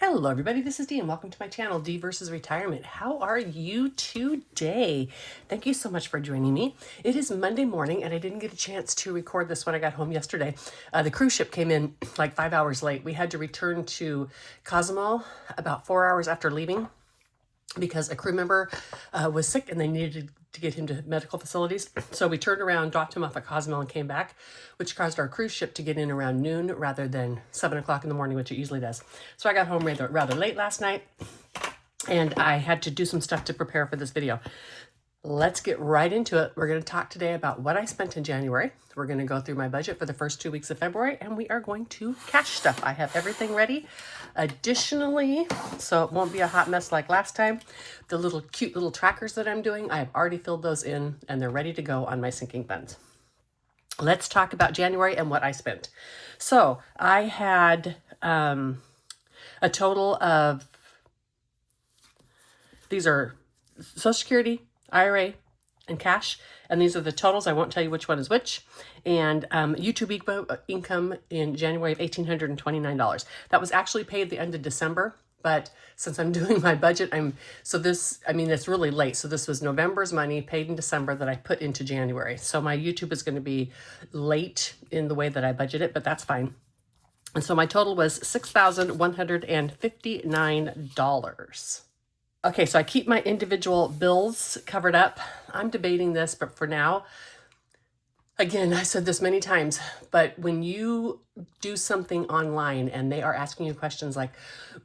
Hello everybody, this is Dee and welcome to my channel, Dee versus Retirement. How are you today? Thank you so much for joining me. It is Monday morning and I didn't get a chance to record this when I got home yesterday. The cruise ship came in like 5 hours late. We had to return to Cozumel about 4 hours after leaving because a crew member was sick and they needed to get him to medical facilities. So we turned around, dropped him off at Cozumel and came back, which caused our cruise ship to get in around noon rather than 7 o'clock in the morning, which it usually does. So I got home rather late last night and I had to do some stuff to prepare for this video. Let's get right into it. We're going to talk today about what I spent in January. We're going to go through my budget for the first 2 weeks of February, and we are going to cash stuff. I have everything ready. Additionally, so it won't be a hot mess like last time, the cute little trackers that I'm doing, I have already filled those in, and they're ready to go on my sinking funds. Let's talk about January and what I spent. So I had a total of, these are Social Security, IRA, and cash, and these are the totals. I won't tell you which one is which. And YouTube income in January of $1,829. That was actually paid the end of December, but since I'm doing my budget, it's really late. So this was November's money paid in December that I put into January. So my YouTube is going to be late in the way that I budget it, but that's fine. And so my total was $6,159. Okay, so I keep my individual bills covered up. I'm debating this, but for now, again, I said this many times, but when you do something online and they are asking you questions like,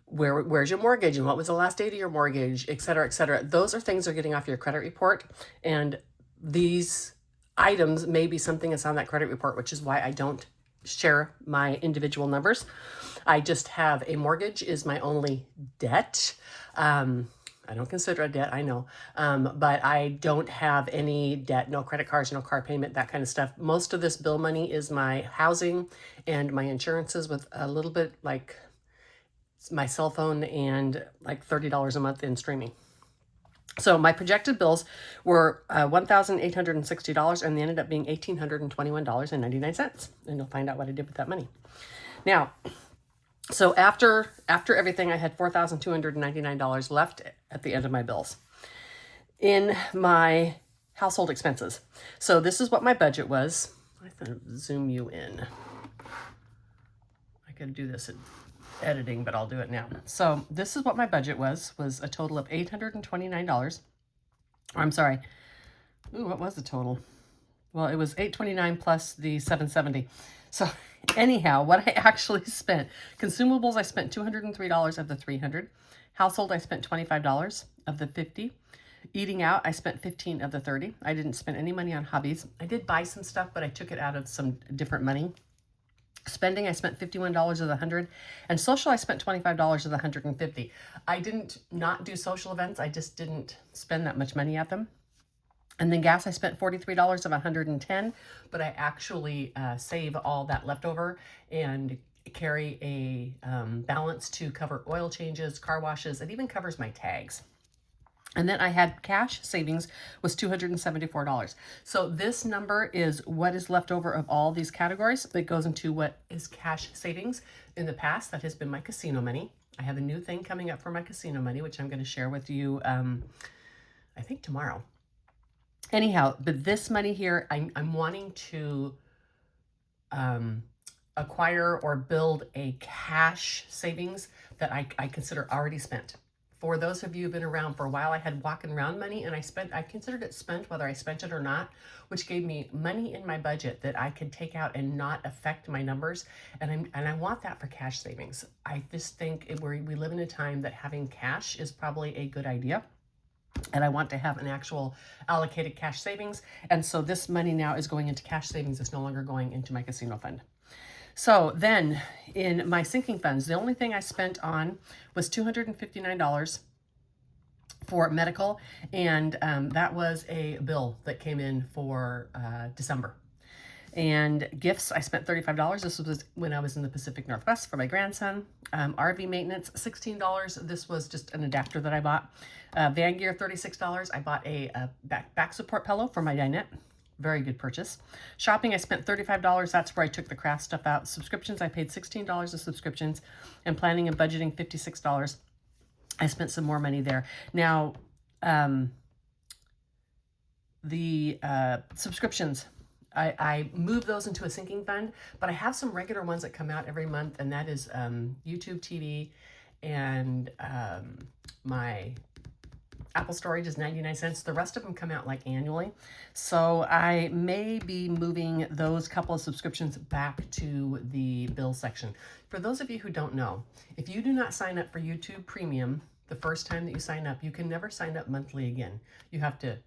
where's your mortgage and what was the last date of your mortgage, et cetera, those are things that are getting off your credit report. And these items may be something that's on that credit report, which is why I don't share my individual numbers. I just have a mortgage is my only debt. I don't consider a debt, I know, but I don't have any debt, no credit cards, no car payment, that kind of stuff. Most of this bill money is my housing and my insurances, with a little bit like my cell phone and like $30 a month in streaming. So my projected bills were $1,860 and they ended up being $1,821.99. And you'll find out what I did with that money. Now, so after everything, I had $4,299 left at the end of my bills in my household expenses. So this is what my budget was. I have to zoom you in. I could do this in editing, but I'll do it now. So this is what my budget was a total of $829. Or I'm sorry. Ooh, what was the total? Well, it was $829 plus the $770. So anyhow, what I actually spent, consumables, I spent $203 of the $300. Household, I spent $25 of the $50. Eating out, I spent $15 of the $30. I didn't spend any money on hobbies. I did buy some stuff, but I took it out of some different money. Spending, I spent $51 of the $100. And social, I spent $25 of the $150. I didn't not do social events. I just didn't spend that much money at them. And then gas, I spent $43 of $110, but I actually save all that leftover and carry a balance to cover oil changes, car washes. It even covers my tags. And then I had cash savings was $274. So this number is what is left over of all these categories that goes into what is cash savings. In the past, that has been my casino money. I have a new thing coming up for my casino money, which I'm going to share with you, I think tomorrow. Anyhow, but this money here, I'm wanting to acquire or build a cash savings that I consider already spent. For those of you who've been around for a while, I had walking around money and I considered it spent whether I spent it or not, which gave me money in my budget that I could take out and not affect my numbers. And I want that for cash savings. I just think we live in a time that having cash is probably a good idea. And I want to have an actual allocated cash savings. And so this money now is going into cash savings. It's no longer going into my casino fund. So then in my sinking funds, the only thing I spent on was $259 for medical. And that was a bill that came in for December. And gifts, I spent $35. This was when I was in the Pacific Northwest for my grandson. RV maintenance, $16. This was just an adapter that I bought. Van gear, $36. I bought a back support pillow for my dinette. Very good purchase. Shopping, I spent $35. That's where I took the craft stuff out. Subscriptions, I paid $16 of subscriptions. And planning and budgeting, $56. I spent some more money there. Now, the subscriptions, I moved those into a sinking fund, but I have some regular ones that come out every month, and that is YouTube TV, and my Apple storage is 99 cents. The rest of them come out like annually. So I may be moving those couple of subscriptions back to the bill section. For those of you who don't know, if you do not sign up for YouTube Premium the first time that you sign up, you can never sign up monthly again. You have to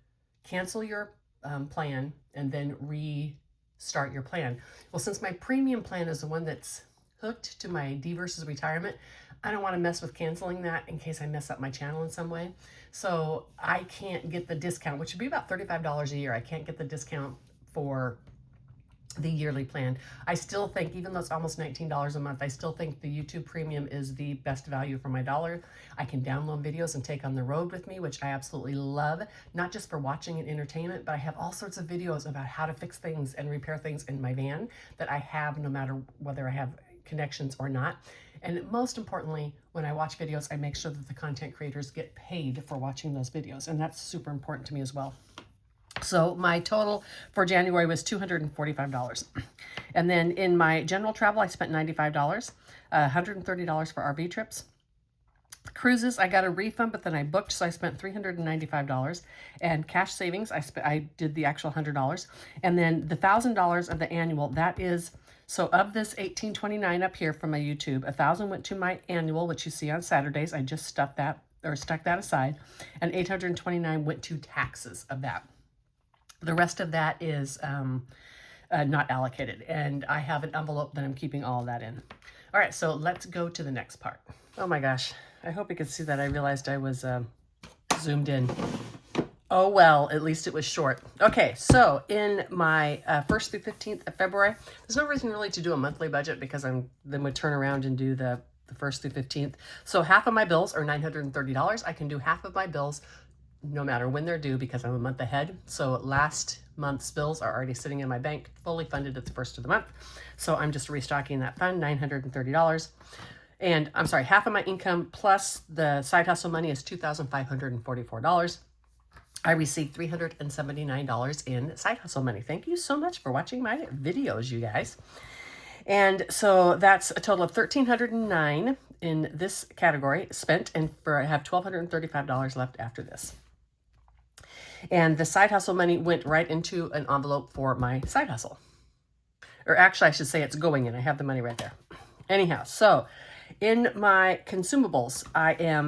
cancel your plan and then restart your plan. Well, since my premium plan is the one that's hooked to my D versus retirement, I don't want to mess with canceling that in case I mess up my channel in some way. So I can't get the discount, which would be about $35 a year. I can't get the discount for the yearly plan. I still think, even though it's almost $19 a month, I still think the YouTube Premium is the best value for my dollar. I can download videos and take on the road with me, which I absolutely love, not just for watching and entertainment, but I have all sorts of videos about how to fix things and repair things in my van that I have no matter whether I have connections or not. And most importantly, when I watch videos, I make sure that the content creators get paid for watching those videos. And that's super important to me as well. So my total for January was $245. And then in my general travel, I spent $95, $130 for RV trips. Cruises, I got a refund, but then I booked, so I spent $395. And cash savings, I did the actual $100. And then the $1,000 of the annual, that is, so of this $1,829 up here from my YouTube, $1,000 went to my annual, which you see on Saturdays. I just stuck that aside, and $829 went to taxes of that. The rest of that is not allocated, and I have an envelope that I'm keeping all of that in. All right, so let's go to the next part. Oh my gosh, I hope you could see that. I realized I was zoomed in. Oh well, at least it was short. Okay, so in my 1st through 15th of February, there's no reason really to do a monthly budget because then would turn around and do the 1st through 15th. So half of my bills are $930. I can do half of my bills no matter when they're due because I'm a month ahead. So last month's bills are already sitting in my bank, fully funded at the first of the month. So I'm just restocking that fund, $930. And I'm sorry, half of my income plus the side hustle money is $2,544. I received $379 in side hustle money. Thank you so much for watching my videos, you guys. And so that's a total of $1,309 in this category spent, and I have $1,235 left after this. And the side hustle money went right into an envelope for my side hustle. Or actually, I should say it's going in. I have the money right there. Anyhow, so in my consumables,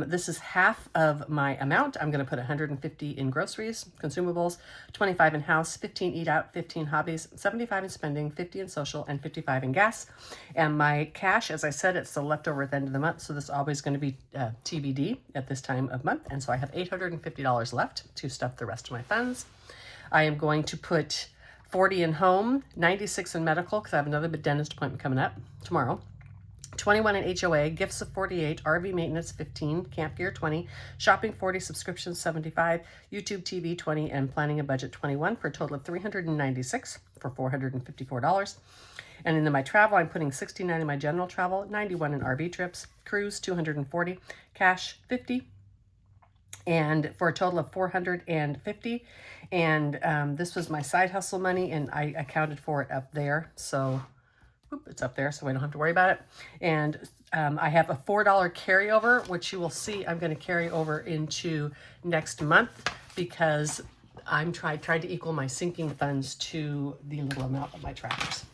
this is half of my amount. I'm going to put $150 in groceries, consumables, $25 in house, $15 eat out, $15 hobbies, $75 in spending, $50 in social, and $55 in gas. And my cash, as I said, it's the leftover at the end of the month. So this is always going to be TBD at this time of month. And so I have $850 left to stuff the rest of my funds. I am going to put $40 in home, $96 in medical, because I have another dentist appointment coming up tomorrow. $21 in HOA, gifts of $48, RV maintenance $15, camp gear $20, shopping $40, subscriptions $75, YouTube TV $20, and planning a budget $21 for a total of $396 for $454. And in my travel, I'm putting $69 in my general travel, $91 in RV trips, cruise $240, cash $50, and for a total of $450. And this was my side hustle money, and I accounted for it up there. So it's up there, so we don't have to worry about it. And I have a $4 carryover, which you will see I'm going to carry over into next month because I'm tried to equal my sinking funds to the little amount of my trackers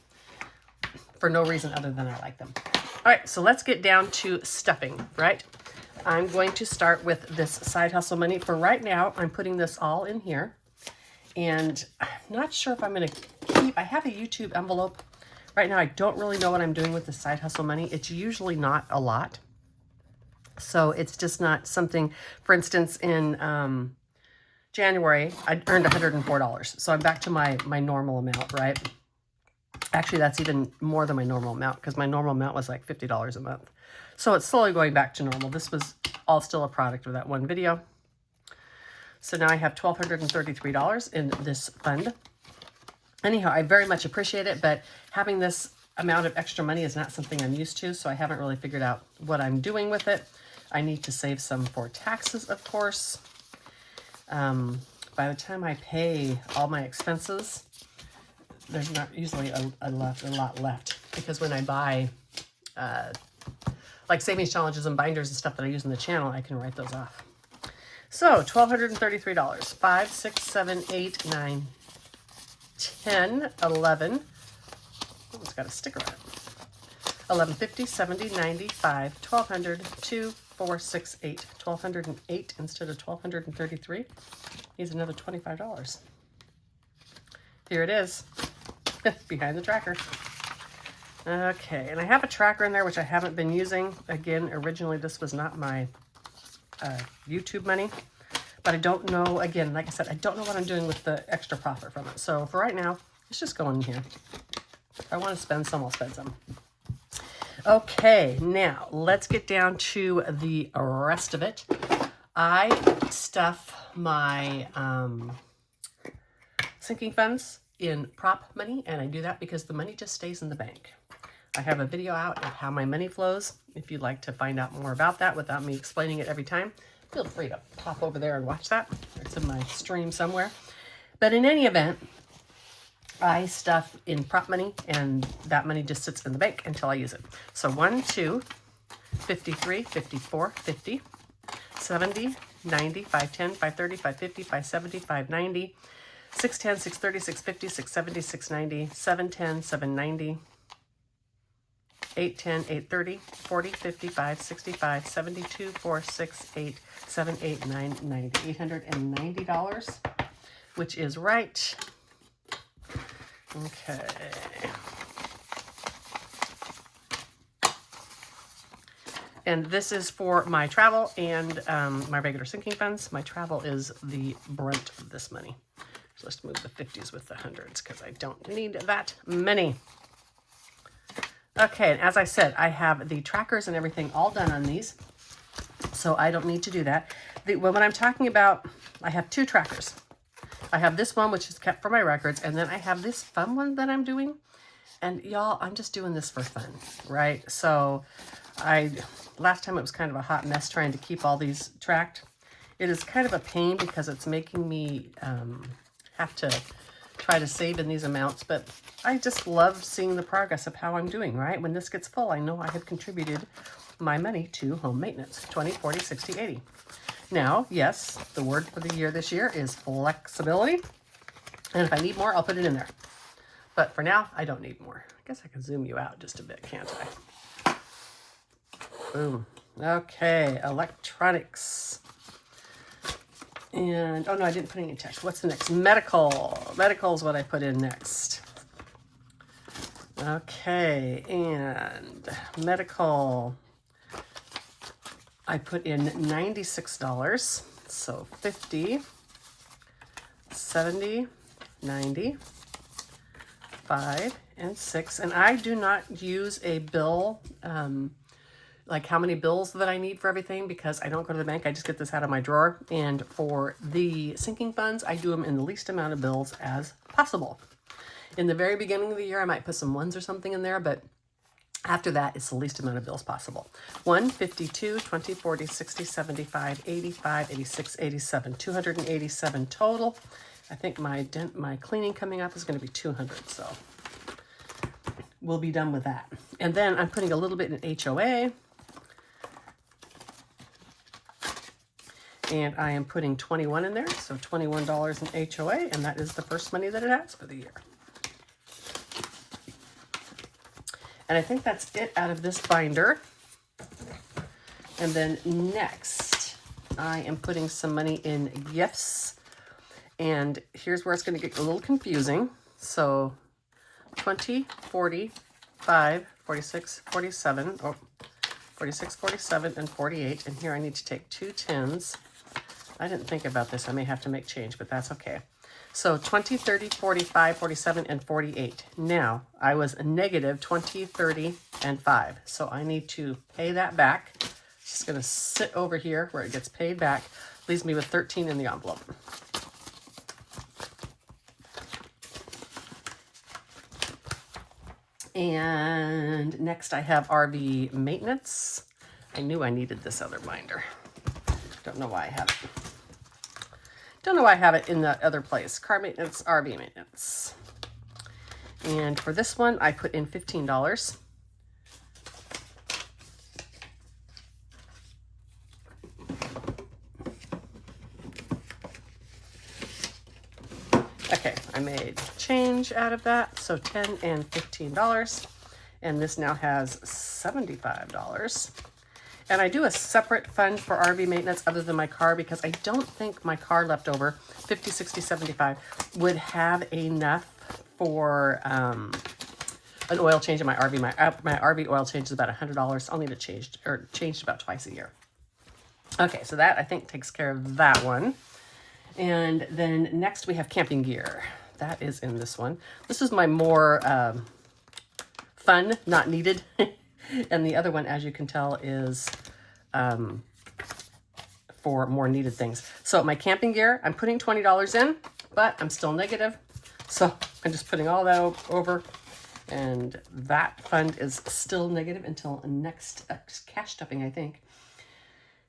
for no reason other than I like them. All right, so let's get down to stuffing, right? I'm going to start with this side hustle money. For right now, I'm putting this all in here. And I'm not sure if I'm going to I have a YouTube envelope. Right now, I don't really know what I'm doing with the side hustle money. It's usually not a lot. So it's just not something, for instance, in January, I earned $104. So I'm back to my normal amount, right? Actually, that's even more than my normal amount because my normal amount was like $50 a month. So it's slowly going back to normal. This was all still a product of that one video. So now I have $1,233 in this fund. Anyhow, I very much appreciate it, but having this amount of extra money is not something I'm used to, so I haven't really figured out what I'm doing with it. I need to save some for taxes, of course. By the time I pay all my expenses, there's not usually a lot left, because when I buy like savings challenges and binders and stuff that I use in the channel, I can write those off. So $1,233, 5, 6, 7, 8, 9, 10, 11. Oh, it's got a sticker on it. 1150, 70, 95, 1200, 2, 4, 6, 8. 1208 instead of 1233. Here's another $25. Here it is, behind the tracker. Okay, and I have a tracker in there which I haven't been using. Again, originally this was not my YouTube money, but I don't know, again, like I said, I don't know what I'm doing with the extra profit from it. So for right now, it's just going in here. If I want to spend some, I'll spend some. Okay, now let's get down to the rest of it. I stuff my sinking funds in prop money, and I do that because the money just stays in the bank. I have a video out of how my money flows. If you'd like to find out more about that without me explaining it every time, feel free to pop over there and watch that. It's in my stream somewhere. But in any event, I stuff in prop money, and that money just sits in the bank until I use it. So 1, 2, 53, 54, 50, 70, 90, 510, 530, 550, 570, 590, 610, 630, 650, 670, 690, 710, 790, 810, 830, 40, 55, 65, 72, 4, 6, 8, 7, 8, 9, 90. $890, which is right. Okay. And this is for my travel and my regular sinking funds. My travel is the brunt of this money. So let's move the 50s with the 100s because I don't need that many. Okay, and as I said, I have the trackers and everything all done on these, so I don't need to do that. When I'm talking about, I have 2 trackers. I have this one, which is kept for my records, and then I have this fun one that I'm doing. And y'all, I'm just doing this for fun, right? So last time it was kind of a hot mess trying to keep all these tracked. It is kind of a pain because it's making me have to try to save in these amounts, but I just love seeing the progress of how I'm doing, right? When this gets full, I know I have contributed my money to home maintenance, 20, 40, 60, 80. Now, yes, the word for the year this year is flexibility. And if I need more, I'll put it in there. But for now, I don't need more. I guess I can zoom you out just a bit, can't I? Boom. Okay, electronics. And, oh no, I didn't put any text. What's the next? Medical. Medical is what I put in next. Okay, and medical, I put in $96. So 50, 70, 90, 5, and 6. And I do not use a bill, like how many bills that I need for everything, because I don't go to the bank. I just get this out of my drawer. And for the sinking funds, I do them in the least amount of bills as possible. In the very beginning of the year, I might put some ones or something in there, but after that, it's the least amount of bills possible. 1, 52, 20, 40, 60, 75, 85, 86, 87, 287 total. I think my cleaning coming up is going to be 200, so we'll be done with that. And then I'm putting a little bit in HOA. And I am putting 21 in there, so $21 in HOA, and that is the first money that it has for the year. And I think that's it out of this binder. And then next, I am putting some money in gifts. And here's where it's going to get a little confusing. So 20, 40, 5, 46, 47, 46, 47, and 48. And here I need to take 2 10s. I didn't think about this. I may have to make change, but that's okay. So 20, 30, 45, 47, and 48. Now, I was negative 20, 30, and 5. So I need to pay that back. It's just going to sit over here where it gets paid back. Leaves me with 13 in the envelope. And next I have RV maintenance. I knew I needed this other binder. Don't know why I have it. Don't know why I have it in the other place. Car maintenance, RV maintenance. And for this one, I put in $15. Okay, I made change out of that, so $10 and $15. And this now has $75. And I do a separate fund for RV maintenance other than my car because I don't think my car leftover, 50, 60, 75, would have enough for an oil change in my RV. My RV oil change is about $100. I'll need it changed about twice a year. Okay, so that I think takes care of that one. And then next we have camping gear. That is in this one. This is my more fun, not needed. And the other one, as you can tell, is for more needed things. So my camping gear, I'm putting $20 in, but I'm still negative. So I'm just putting all that over. And that fund is still negative until next cash stuffing, I think.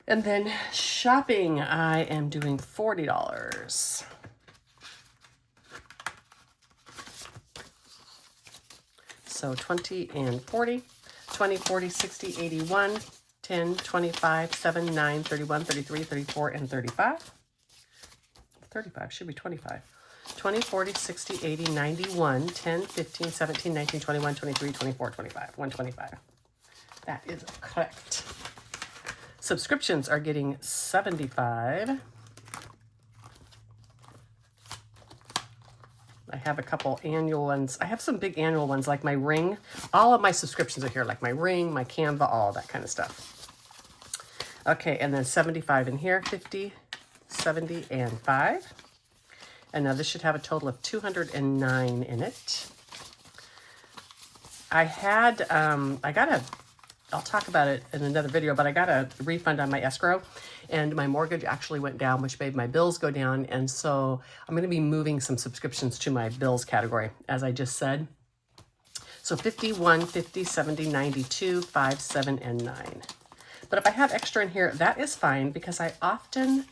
And then shopping, I am doing $40. So 20 and 40. 20, 40, 60, 81, 10, 25, 7, 9, 31, 33, 34, and 35. 35 should be 25. 20, 40, 60, 80, 91, 10, 15, 17, 19, 21, 23, 24, 25. 125. That is correct. Subscriptions are getting 75. I have a couple annual ones. I have some big annual ones like my Ring. All of my subscriptions are here, like my Ring, my Canva, all that kind of stuff. Okay, and then 75 in here, 50, 70, and 5. And now this should have a total of 209 in it. I had, I'll talk about it in another video, but I got a refund on my escrow and my mortgage actually went down, which made my bills go down. And so I'm going to be moving some subscriptions to my bills category, as I just said. So 51, 50, 70, 92, 5, 7, and 9. But if I have extra in here, that is fine because I often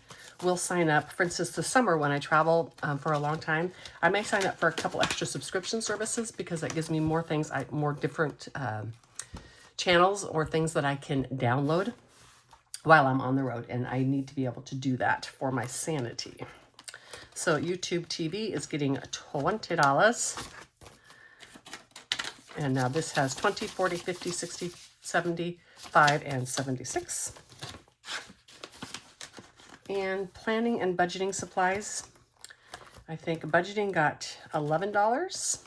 will sign up. For instance, this summer when I travel for a long time, I may sign up for a couple extra subscription services because that gives me more things, more different channels or things that I can download while I'm on the road, and I need to be able to do that for my sanity. So YouTube TV is getting $20. And now this has 20, 40, 50, 60, 75, and 76. And planning and budgeting supplies, I think budgeting got $11.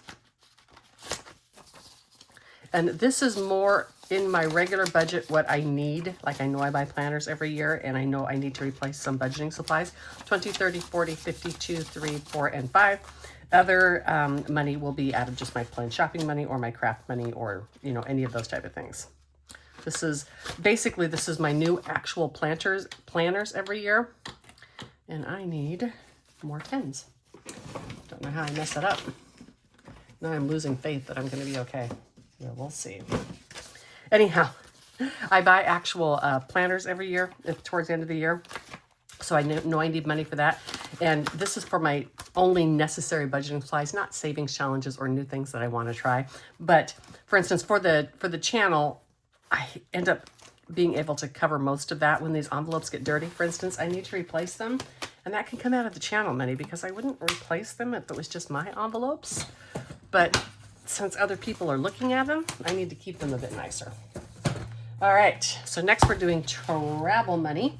And this is more in my regular budget what I need. Like I know I buy planners every year and I know I need to replace some budgeting supplies. 20, 30, 40, 50, 2, 3, 4, and 5. Other money will be out of just my plain shopping money or my craft money or, you know, any of those type of things. This is basically, this is my new actual planners every year. And I need more pens. Don't know how I mess that up. Now I'm losing faith that I'm going to be okay. Yeah, we'll see. Anyhow, I buy actual planners every year towards the end of the year. So I know I need money for that. And this is for my only necessary budgeting supplies, not savings challenges or new things that I want to try. But for instance, for the channel, I end up being able to cover most of that when these envelopes get dirty. For instance, I need to replace them. And that can come out of the channel money because I wouldn't replace them if it was just my envelopes. But since other people are looking at them, I need to keep them a bit nicer. All right, so next we're doing travel money.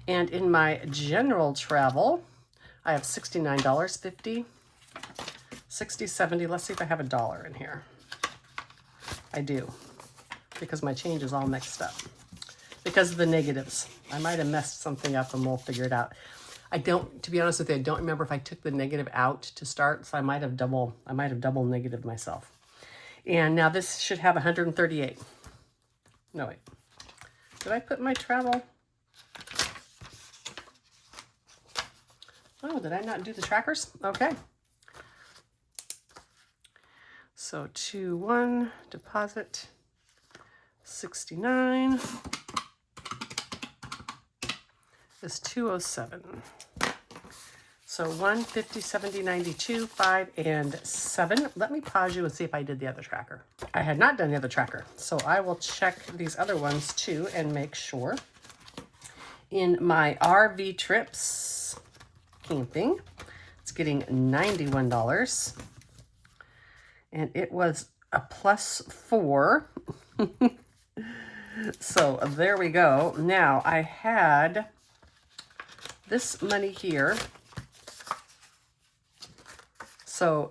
And in my general travel, I have $69, 50, 60, 70. Let's see if I have $1 in here. I do, because my change is all mixed up. Because of the negatives. I might have messed something up and we'll figure it out. I don't, to be honest with you, I don't remember if I took the negative out to start, so I might have double negative myself. And now this should have 138. No, wait. Did I put my travel? Oh, did I not do the trackers? Okay. So 2-1 deposit 69 is 207. So 1, 50, 70, 92, 5, and 7. Let me pause you and see if I did the other tracker. I had not done the other tracker, so I will check these other ones too and make sure. In my RV trips camping, it's getting $91. And it was a +4. So there we go. Now I had this money here. So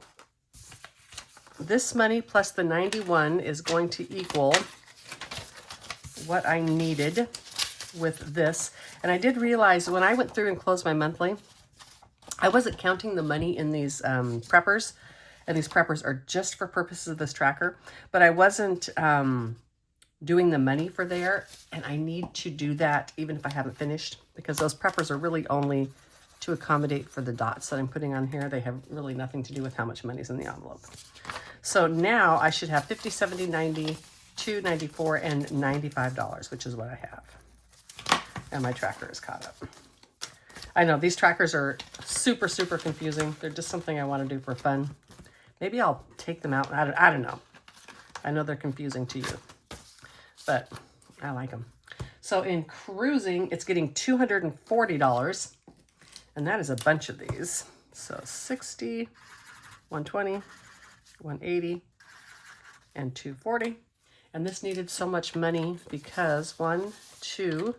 this money plus the 91 is going to equal what I needed with this. And I did realize when I went through and closed my monthly, I wasn't counting the money in these preppers. And these preppers are just for purposes of this tracker. But I wasn't doing the money for there. And I need to do that even if I haven't finished. Because those preppers are really only to accommodate for the dots that I'm putting on here. They have really nothing to do with how much money is in the envelope. So now I should have 50, 70, 90, 2, 94, and $95, which is what I have. And my tracker is caught up. I know these trackers are super, super confusing. They're just something I want to do for fun. Maybe I'll take them out. I don't know. I know they're confusing to you, but I like them. So in cruising, it's getting $240. And that is a bunch of these. So 60, 120, 180, and 240. And this needed so much money because 1, 2,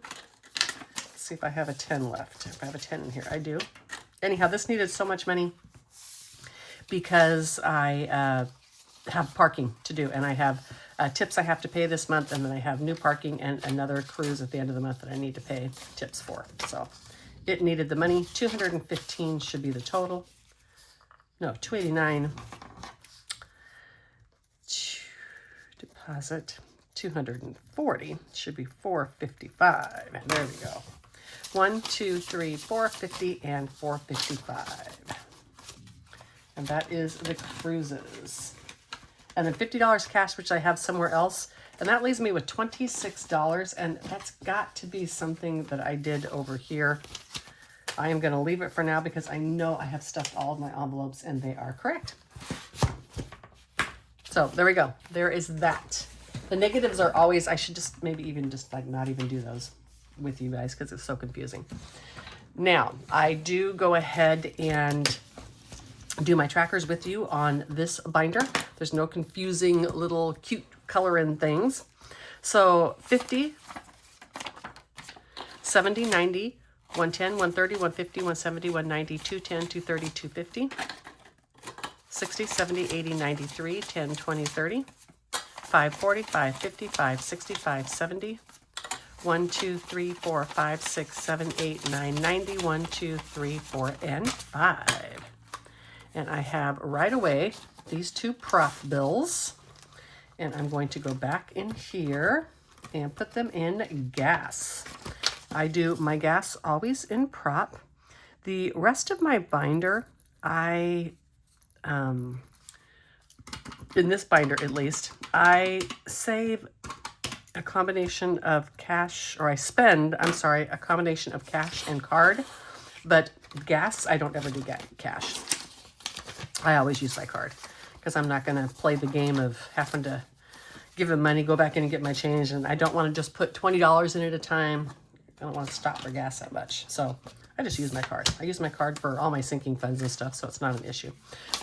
let's see if I have a 10 left. If I have a 10 in here, I do. Anyhow, this needed so much money because I have parking to do. And I have tips I have to pay this month. And then I have new parking and another cruise at the end of the month that I need to pay tips for. So it needed the money. 215 should be the total. No, 289. Deposit 240 should be 455. There we go. 1, 2, 3, 450 and 455. And that is the cruises. And then $50 cash, which I have somewhere else. And that leaves me with $26. And that's got to be something that I did over here. I am going to leave it for now because I know I have stuffed all of my envelopes and they are correct. So there we go. There is that. The negatives are always, I should just maybe even just like not even do those with you guys because it's so confusing. Now, I do go ahead and do my trackers with you on this binder. There's no confusing little cute coloring things. So 50, 70, 90, 110, 130, 150, 170, 190, 210, 230, 250, 60, 70, 80, 93, 10, 20, 30, 540, 550, 560, 570, 1, 2, 3, 4, 5, 6, 7, 8, 9, 90, 1, 2, 3, 4, and 5. And I have right away these two prop bills. And I'm going to go back in here and put them in gas. I do my gas always in prop. The rest of my binder, in this binder at least, I save a combination of cash, or I spend, a combination of cash and card. But gas, I don't ever do cash. I always use my card because I'm not going to play the game of having to give them money, go back in and get my change. And I don't want to just put $20 in at a time. I don't want to stop for gas that much. So I just use my card. I use my card for all my sinking funds and stuff, so it's not an issue.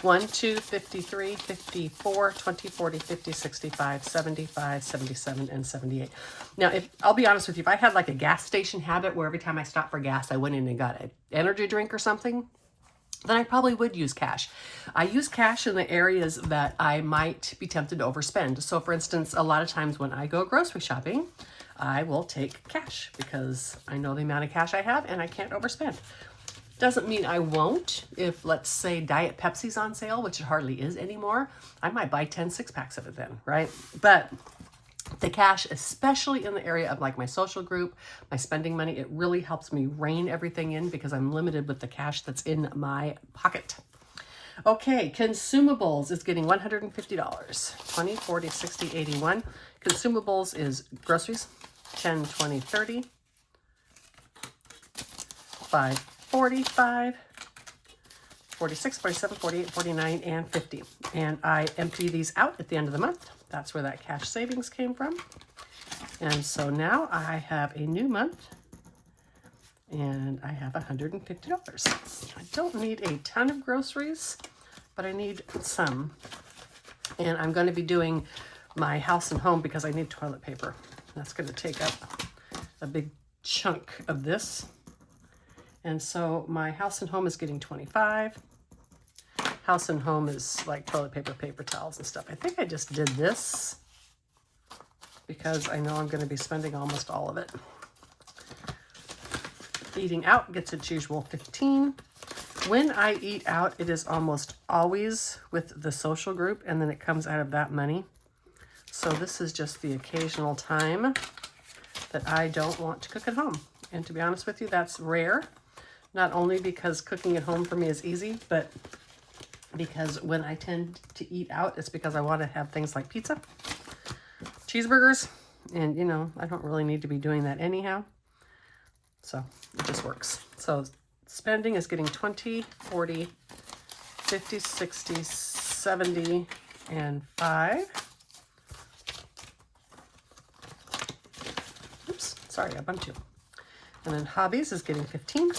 1, 2, 53, 54, 20, 40, 50, 65, 75, 77, and 78. Now, I'll be honest with you, if I had like a gas station habit where every time I stopped for gas, I went in and got an energy drink or something, then I probably would use cash. I use cash in the areas that I might be tempted to overspend. So for instance, a lot of times when I go grocery shopping, I will take cash because I know the amount of cash I have and I can't overspend. Doesn't mean I won't. If, let's say, Diet Pepsi's on sale, which it hardly is anymore, I might buy 10 6-packs of it then, right? But the cash, especially in the area of like my social group, my spending money, it really helps me rein everything in because I'm limited with the cash that's in my pocket. Okay, consumables is getting $150. 20, 40, 60, 81. Consumables is groceries. 10, 20, 30. 5, 45. 46, 47, 48, 49, and 50. And I empty these out at the end of the month. That's where that cash savings came from. And so now I have a new month and I have $150. I don't need a ton of groceries, but I need some. And I'm going to be doing my house and home because I need toilet paper. That's going to take up a big chunk of this. And so my house and home is getting 25. House and home is like toilet paper, paper towels and stuff. I think I just did this because I know I'm going to be spending almost all of it. Eating out gets its usual 15. When I eat out, it is almost always with the social group, and then it comes out of that money. So this is just the occasional time that I don't want to cook at home. And to be honest with you, that's rare. Not only because cooking at home for me is easy, but because when I tend to eat out, it's because I want to have things like pizza, cheeseburgers, and you know, I don't really need to be doing that anyhow. So it just works. So spending is getting 20, 40, 50, 60, 70, and 5. Oops, sorry, I bumped you. And then hobbies is getting 15.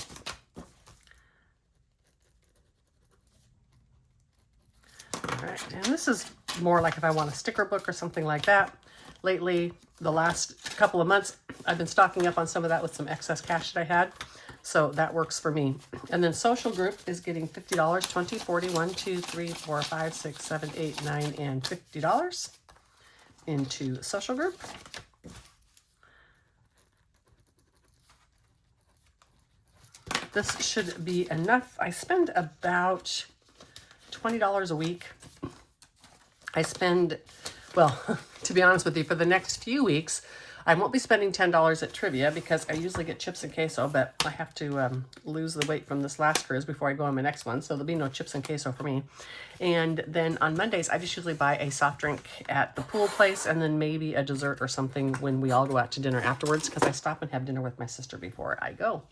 All right, and this is more like if I want a sticker book or something like that. Lately, the last couple of months, I've been stocking up on some of that with some excess cash that I had. So that works for me. And then social group is getting $50, 20, 40, 1, 2, 3, 4, 5, 6, 7, 8, 9, and $50 into social group. This should be enough. I spend about $20 a week. I spend, well, to be honest with you, for the next few weeks, I won't be spending $10 at trivia because I usually get chips and queso, but I have to lose the weight from this last cruise before I go on my next one. So there'll be no chips and queso for me. And then on Mondays, I just usually buy a soft drink at the pool place and then maybe a dessert or something when we all go out to dinner afterwards because I stop and have dinner with my sister before I go.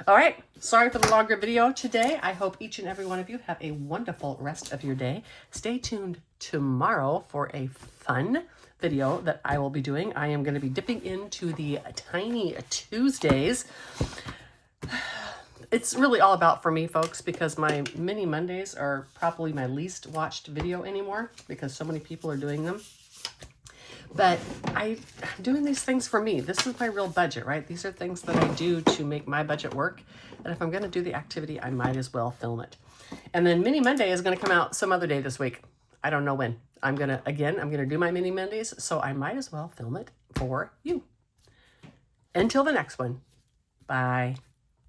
All right, sorry for the longer video today. I hope each and every one of you have a wonderful rest of your day. Stay tuned tomorrow for a fun video that I will be doing. I am going to be dipping into the Tiny Tuesdays. It's really all about for me, folks, because my mini Mondays are probably my least watched video anymore because so many people are doing them. But I'm doing these things for me. This is my real budget, right? These are things that I do to make my budget work. And if I'm going to do the activity, I might as well film it. And then Mini Monday is going to come out some other day this week. I don't know when. I'm going to do my Mini Mondays, so I might as well film it for you. Until the next one. Bye.